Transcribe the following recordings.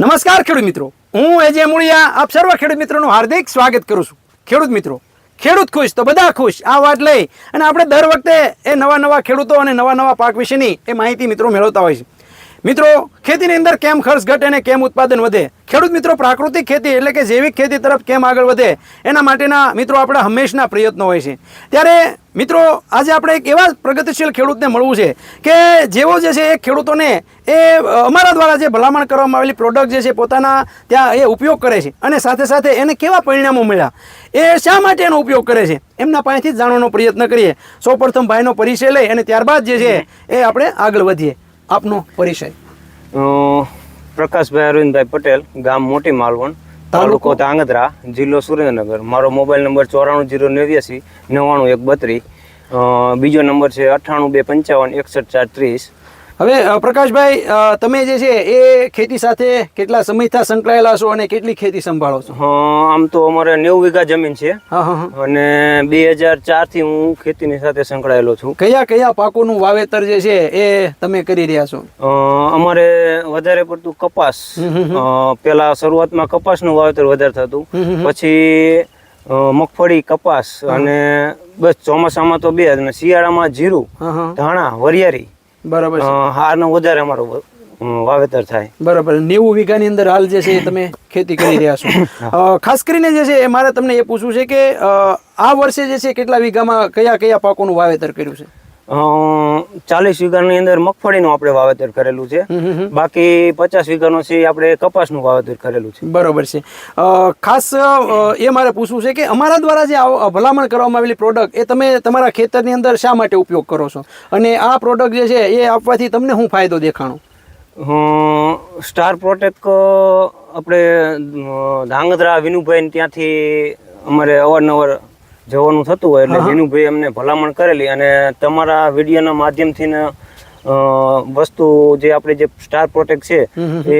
નમસ્કાર ખેડૂત મિત્રો, હું એજે મુળિયા આપ સર્વ ખેડૂત મિત્રોનું હાર્દિક સ્વાગત કરું છું. ખેડૂત મિત્રો, ખેડૂત ખુશ તો બધા ખુશ, આ વાત લઈ અને આપણે દર વખતે એ નવા ખેડૂતો અને નવા પાક વિશેની એ માહિતી મિત્રો મેળવતા હોય છે. મિત્રો, ખેતીની અંદર કેમ ખર્ચ ઘટે અને કેમ ઉત્પાદન વધે, ખેડૂત મિત્રો પ્રાકૃતિક ખેતી એટલે કે જૈવિક ખેતી તરફ કેમ આગળ વધે, એના માટેના મિત્રો આપણા હંમેશના પ્રયત્નો હોય છે. ત્યારે મિત્રો આજે આપણે એક એવા પ્રગતિશીલ ખેડૂતને મળવું છે કે જેવો જે છે એ ખેડૂતોને એ અમારા દ્વારા જે ભલામણ કરવામાં આવેલી પ્રોડક્ટ જે છે પોતાના ત્યાં એ ઉપયોગ કરે છે અને સાથે સાથે એને કેવા પરિણામો મળ્યા, એ શા માટે એનો ઉપયોગ કરે છે, એમના પાસેથી જ જાણવાનો પ્રયત્ન કરીએ. સૌપ્રથમ ભાઈનો પરિચય લઈ અને ત્યારબાદ જે છે એ આપણે આગળ વધીએ. આપનો પરિચય? પ્રકાશભાઈ અરવિંદભાઈ પટેલ, ગામ મોટી માલવણ, તાલુકો ધાંગધ્રા, જિલ્લો સુરેન્દ્રનગર. મારો મોબાઈલ નંબર 940989 9132. બીજો નંબર છે 9825 61430. હવે પ્રકાશભાઈ, તમે જે છે એ ખેતી સાથે કેટલા સમયથી સંકળાયેલા છો અને કેટલી ખેતી સંભાળો છો? આમ તો અમારે 90 વીઘા જમીન છે અને 2004 થી હું ખેતીની સાથે સંકળાયેલો છું. કયા પાકોનું વાવેતર જે છે એ તમે કરી રહ્યા છો? અમારે વધારે પડતું કપાસ. પેલા શરૂઆતમાં કપાસનું વાવેતર વધારે થતું, પછી મગફળી, કપાસ અને બસ ચોમાસામાં તો 2 અને શિયાળામાં જીરું, ધાણા, વરિયાળી. બરાબર. હારનો વધારે અમારો વાવેતર થાય. બરાબર. 90 વીઘાની અંદર હાલ જે છે તમે ખેતી કરી રહ્યા છો. ખાસ કરીને જે છે એ મારે તમને એ પૂછવું છે કે આ વર્ષે જે છે કેટલા વીઘામાં કયા પાકોનું વાવેતર કર્યું છે? 40 વીઘાની અંદર મગફળીનું આપણે વાવેતર કરેલું છે, બાકી 50 વીઘાનો છે આપણે કપાસનું વાવેતર કરેલું છે. બરોબર છે. ખાસ એ મારે પૂછવું છે કે અમારા દ્વારા જે ભલામણ કરવામાં આવેલી પ્રોડક્ટ એ તમે તમારા ખેતરની અંદર શા માટે ઉપયોગ કરો છો અને આ પ્રોડક્ટ જે છે એ આપવાથી તમને શું ફાયદો દેખાણો? સ્ટાર પ્રોટેક્ટ આપણે ધાંગધ્રા વિનુભાઈ ત્યાંથી અમારે અવારનવાર જવાનું થતું હોય એટલે વિનુભાઈ અમને ભલામણ કરેલી અને તમારા વિડીયોના માધ્યમથી વસ્તુ જે આપણે જે સ્ટાર પ્રોટેક્ટ છે એ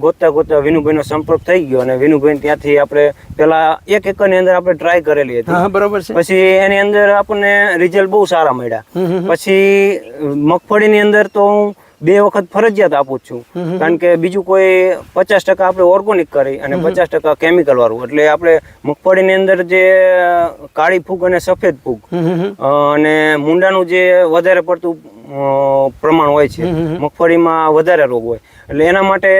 ગોતતા વિનુભાઈનો સંપર્ક થઈ ગયો અને વિનુભાઈ ત્યાંથી આપણે પેલા 1 એકરની અંદર આપણે ટ્રાય કરેલી હતી. બરોબર છે. પછી એની અંદર આપણને રિઝલ્ટ બહુ સારા મળ્યા. પછી મગફળીની અંદર તો હું 2 વખત ફરજિયાત આપું છું, કારણ કે બીજું કોઈ 50% આપણે ઓર્ગોનિક કરી અને 50% કેમિકલ વાળું, એટલે આપણે મગફળીની અંદર જે કાળી ફૂગ અને સફેદ ફૂગ અને મુંડાનું જે વધારે પડતું પ્રમાણ હોય છે, મગફળીમાં વધારે રોગ હોય, એટલે એના માટે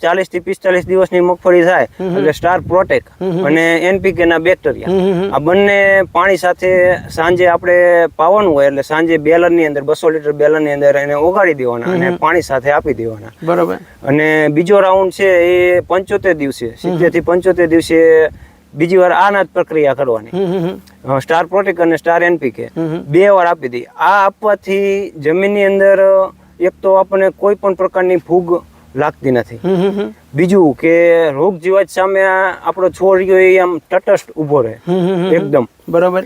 40 થી 45 દિવસની મગફળી થાય એટલે સ્ટાર પ્રોટેક્ટ અને NPK ના બેક્ટેરિયા આ બંને પાણી સાથે સાંજે આપણે પાવાનું હોય, એટલે સાંજે બેલરની અંદર 200 લીટર બેલરની અંદર એને ઓગાળી દેવાના અને પાણી સાથે આપી દેવાના. બરાબર. અને બીજો રાઉન્ડ છે એ 75 દિવસે, 70 થી 75 દિવસે બીજી વાર આ પ્રક્રિયા કરવાની. સ્ટાર પ્રોટેક્ટ અને સ્ટાર NPK 2 વાર આપી દઈએ. આ આપવાથી જમીનની અંદર એક તો આપણને કોઈ પણ પ્રકારની ફૂગ લાગતી નથી, બીજું કે રોગ જીવાત સામે આપણો છોડ એ આમ તટસ્થ ઉભો રહે એકદમ. બરાબર.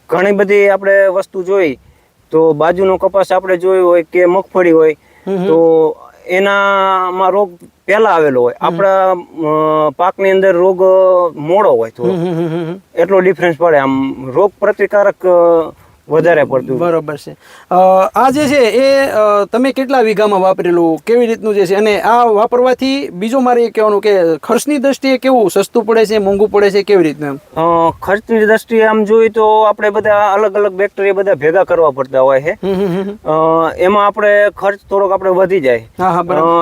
ઘણી બધી આપણે વસ્તુ જોઈ તો બાજુનો કપાસ આપણે જોયો હોય કે મગફળી હોય તો એનામાં રોગ પેલા આવેલો હોય, આપણા પાકની અંદર રોગ મોડો હોય, થોડો એટલો ડિફરન્સ પડે. આમ રોગ પ્રતિકારક વધારે પડતું. બરોબર છે. આ જે છે એ તમે કેટલા વીઘામાં વાપરેલું, કેવી રીતનું જે છે, અને આ વાપરવાથી બીજું મારે એ કહેવાનું કે ખર્ચની દ્રષ્ટિએ કેવું, સસ્તું પડે છે, મોંઘું પડે છે, કેવી રીતનું? ખર્ચની દ્રષ્ટિએ આમ જોઈએ તો આપણે બધા અલગ બેક્ટેરિયા બધા ભેગા કરવા પડતા હોય છે, એમાં આપણે ખર્ચ થોડોક આપણે વધી જાય,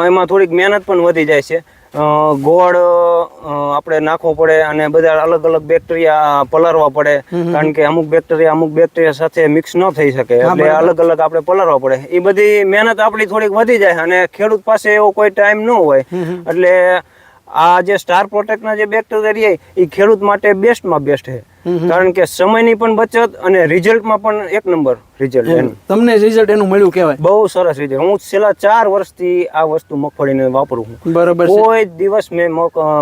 એમાં થોડીક મહેનત પણ વધી જાય છે. ગોળ આપણે નાખવો પડે અને બધા અલગ બેક્ટેરિયા પલાળવા પડે, કારણ કે અમુક બેક્ટેરિયા સાથે મિક્સ ન થઈ શકે, એટલે અલગ આપણે પલાળવા પડે. એ બધી મહેનત આપણી થોડીક વધી જાય અને ખેડૂત પાસે એવો કોઈ ટાઈમ ન હોય, એટલે આ જે સ્ટાર પ્રોટેક્ટના જે બેક્ટેરિયા એ ખેડૂત માટે બેસ્ટમાં બેસ્ટ છે, કારણ કે સમયની પણ બચત અને રિઝલ્ટમાં પણ 1 નંબર રિઝલ્ટ. તમને રિઝલ્ટ એનું મળ્યું કહેવાય? બહુ સરસ રિઝલ્ટ. હું છેલ્લા 4 વર્ષથી આ વસ્તુ મગફળીને વાપરું છું. બરાબર. કોઈ દિવસ મેં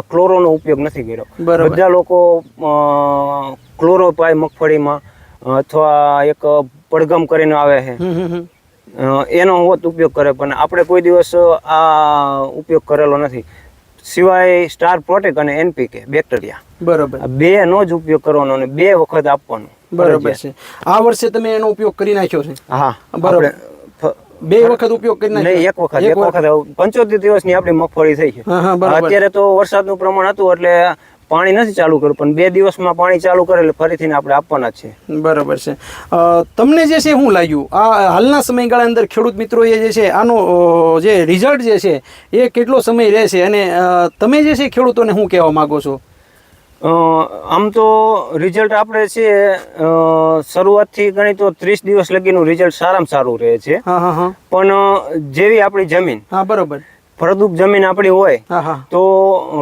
ક્લોરોનો ઉપયોગ નથી કર્યો. બધા લોકો ક્લોરો પાય મગફળીમાં અથવા એક પડગમ કરીને આવે છે એનો ઉપયોગ કરે, પણ આપણે કોઈ દિવસ આ ઉપયોગ કરેલો નથી, સિવાય સ્ટાર પ્રોટેક્ટ અને NPK બેક્ટેરિયા. બરોબર. 2 નો જ ઉપયોગ કરવાનો અને 2 વખત આપવાનો. બરોબર છે. આ વર્ષે તમે એનો ઉપયોગ કરી નાખ્યો છે? હા. બરોબર. બે વખત ઉપયોગ કરી નહીં, નાખ્યો? એક વખત 75 દિવસની આપણી મગફળી થઈ છે. હા, હા, બરાબર. અત્યારે તો વરસાદનું પ્રમાણ હતું એટલે પાણી નથી ચાલુ કર્યું, પણ 2 દિવસમાં પાણી ચાલુ કરે એટલે ફરીથી આપણે આપવાના જ છે. બરાબર છે. તમને જે છે શું લાગ્યું આ હાલના સમયગાળા અંદર ખેડૂત મિત્રોએ જે છે આનો જે રિઝલ્ટ જે છે એ કેટલો સમય રહેશે અને તમે જે છે ખેડૂતોને શું કહેવા માંગો છો? આમ તો રિઝલ્ટ આપણે છે શરૂઆતથી ગણી તો 30 દિવસ લગીનું રિઝલ્ટ સારામાં સારું રહે છે. હા, હા, હા, પણ જેવી આપણી જમીન હા, બરાબર. ફળદ્રુપ જમીન આપણી હોય હા, હા, તો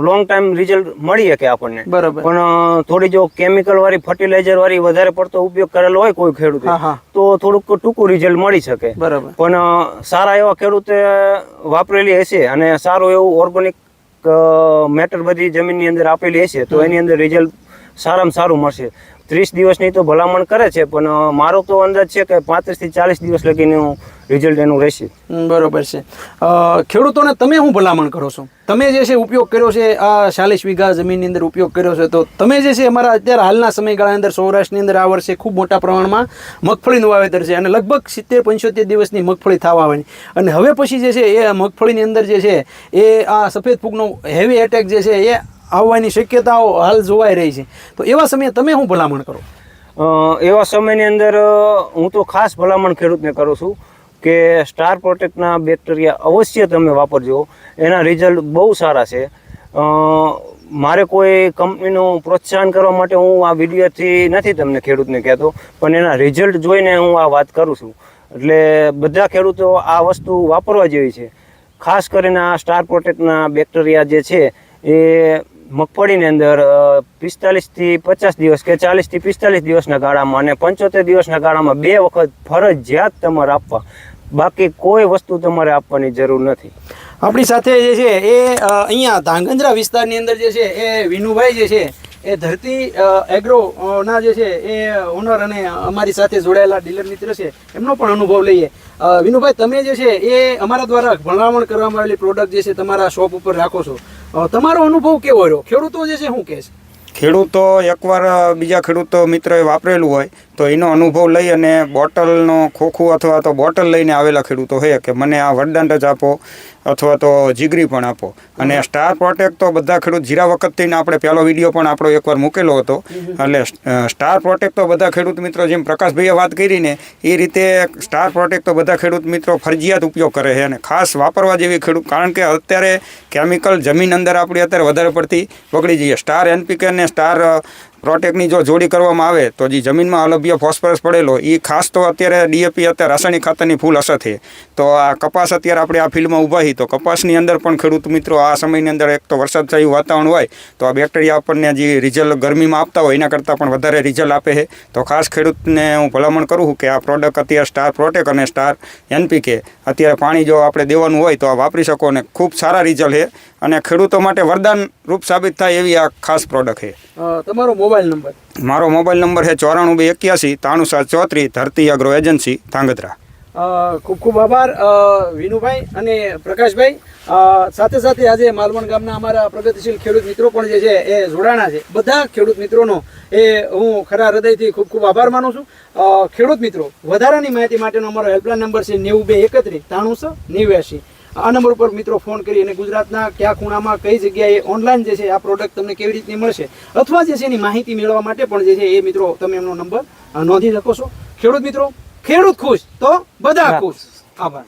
લોંગ ટાઈમ રિઝલ્ટ મળી શકે આપણને. બરાબર. પણ થોડી જો કેમિકલ વાળી ફર્ટિલાઇઝર વાળી વધારે પડતો ઉપયોગ કરેલો હોય કોઈ ખેડૂતે, હા, હા, તો થોડુંક ટૂંકું રિઝલ્ટ મળી શકે. બરાબર. પણ સારા એવા ખેડૂતે વાપરેલી હશે અને સારું એવું ઓર્ગેનિક મેટર બધી જમીનની અંદર આપેલી હશે તો એની અંદર રિઝલ્ટ સારામાં સારું મળશે. 30 દિવસની તો ભલામણ કરે છે, પણ મારો તો અંદાજ છે કે 35 થી 40 દિવસ લગીનું રિઝલ્ટ એનું રહેશે. બરોબર છે. ખેડૂતોને તમે શું ભલામણ કરો છો? તમે જે છે ઉપયોગ કર્યો છે આ 40 વીઘા જમીનની અંદર ઉપયોગ કર્યો છે, તો તમે જે છે અમારા અત્યારે હાલના સમયગાળા અંદર સૌરાષ્ટ્રની અંદર આ વર્ષે ખૂબ મોટા પ્રમાણમાં મગફળીનું વાવેતર છે અને લગભગ 70-75 દિવસની મગફળી થવા આવવાની અને હવે પછી જે છે એ મગફળીની અંદર જે છે એ આ સફેદ ફૂગનો હેવી એટેક જે છે એ આવવાની શક્યતાઓ હાલ જોવાઈ રહી છે. તો એવા સમયે તમે શું ભલામણ કરો? એવા સમયની અંદર હું તો ખાસ ભલામણ ખેડૂતને કરું છું કે સ્ટાર પ્રોટેક્ટના બેક્ટેરિયા અવશ્ય તમે વાપરજો. એના રિઝલ્ટ બહુ સારા છે. મારે કોઈ કંપનીનું પ્રોત્સાહન કરવા માટે હું આ વિડીયોથી નથી તમને ખેડૂતને કહેતો, પણ એના રિઝલ્ટ જોઈને હું આ વાત કરું છું. એટલે બધા ખેડૂતો આ વસ્તુ વાપરવા જેવી છે. ખાસ કરીને આ સ્ટાર પ્રોટેક્ટના બેક્ટેરિયા જે છે એ મગફળીની અંદર 45 થી 50 દિવસ કે 40 થી 45 દિવસના ગાળામાં અને 75 દિવસના ગાળામાં 2 વખત ફરજિયાત તમારે આપવા. બાકી કોઈ વસ્તુ તમારે આપવાની જરૂર નથી. આપણી સાથે જે છે એ અહીંયા ધાંગધ્રા વિસ્તારની અંદર જે છે એ વિનુભાઈ જે છે એ ધરતી એગ્રો ના જે છે એ ઓનર અને અમારી સાથે જોડાયેલા ડીલર મિત્ર છે, એમનો પણ અનુભવ લઈએ. વિનુભાઈ, તમે જે છે એ અમારા દ્વારા ભલામણ કરવામાં આવેલી પ્રોડક્ટ જે છે તમારા શોપ ઉપર રાખો છો, તમારો અનુભવ કેવો રહ્યો? ખેડૂતો જે છે શું કહે છે? ખેડૂતો એકવાર બીજા ખેડૂતો મિત્રોએ વાપરેલું હોય તો એનો અનુભવ લઈ અને બોટલનો ખોખું અથવા તો બોટલ લઈને આવેલા ખેડૂતો છે કે મને આ વરદાન જ આપો અથવા તો જીગરી પણ આપો. અને સ્ટાર પ્રોટેક્ટ તો બધા ખેડૂત જીરા વખતથી આપણે પહેલો વિડીયો પણ આપણો એકવાર મૂકેલો હતો. એટલે સ્ટાર પ્રોટેક્ટ તો બધા ખેડૂત મિત્રો જેમ પ્રકાશભાઈએ વાત કરીને એ રીતે સ્ટાર પ્રોટેક્ટ તો બધા ખેડૂત મિત્રો ફરજિયાત ઉપયોગ કરે છે અને ખાસ વાપરવા જેવી ખેડૂત, કારણ કે અત્યારે કેમિકલ જમીન અંદર આપણી અત્યારે વધારે પડતી બગડી જઈએ. સ્ટાર એનપીકે અને સ્ટાર પ્રોટેક્ટની જો જોડી કરવામાં આવે તો જે જમીનમાં અલભ્ય ફોસ્ફરસ પડેલો એ ખાસ તો અત્યારે ડીએપી અત્યારે રાસાયણિક ખાતરની ફૂલ અસર છે. તો આ કપાસ અત્યારે આપણે આ ફિલ્ડમાં ઊભા છીએ તો કપાસની અંદર પણ ખેડૂત મિત્રો આ સમયની અંદર એક તો વરસાદ થયું વાતાવરણ હોય તો આ બેક્ટેરિયા આપણને જે રિઝલ્ટ ગરમીમાં આપતા હોય એના કરતાં પણ વધારે રિઝલ્ટ આપે છે. તો ખાસ ખેડૂતને હું ભલામણ કરું છું કે આ પ્રોડક્ટ અત્યારે સ્ટાર પ્રોટેક્ટ અને સ્ટાર એનપીકે અત્યારે પાણી જો આપણે દેવાનું હોય તો આ વાપરી શકો અને ખૂબ સારા રિઝલ્ટ છે અને ખેડૂતો માટે વરદાન રૂપ સાબિત થાય એવી આ ખાસ પ્રોડક્ટ છે. તમારો મોબાઈલ નંબર? મારો મોબાઈલ નંબર છે 94 281 93 34, ધરતી એગ્રો એજન્સી ધાંગધ્રા. ખૂબ ખૂબ આભાર વિનુભાઈ અને પ્રકાશભાઈ. સાથે સાથે આજે માલવણ ગામના અમારા પ્રગતિશીલ ખેડૂત મિત્રો પણ જે છે એ જોડાણા છે. બધા ખેડૂત મિત્રોનો એ હું ખરા હૃદયથી ખૂબ ખૂબ આભાર માનું છું. ખેડૂત મિત્રો, વધારાની માહિતી માટેનો અમારો હેલ્પલાઇન નંબર છે 9231 93 89. આ નંબર ઉપર મિત્રો ફોન કરી અને ગુજરાતના કયા ખૂણામાં કઈ જગ્યાએ ઓનલાઈન જે છે આ પ્રોડક્ટ તમને કેવી રીતની મળશે અથવા જે છે એની માહિતી મેળવવા માટે પણ જે છે એ મિત્રો તમે એમનો નંબર નોંધી શકો છો. ખેડૂત મિત્રો, ખેડૂત ખુશ તો બધા ખુશ. આભાર.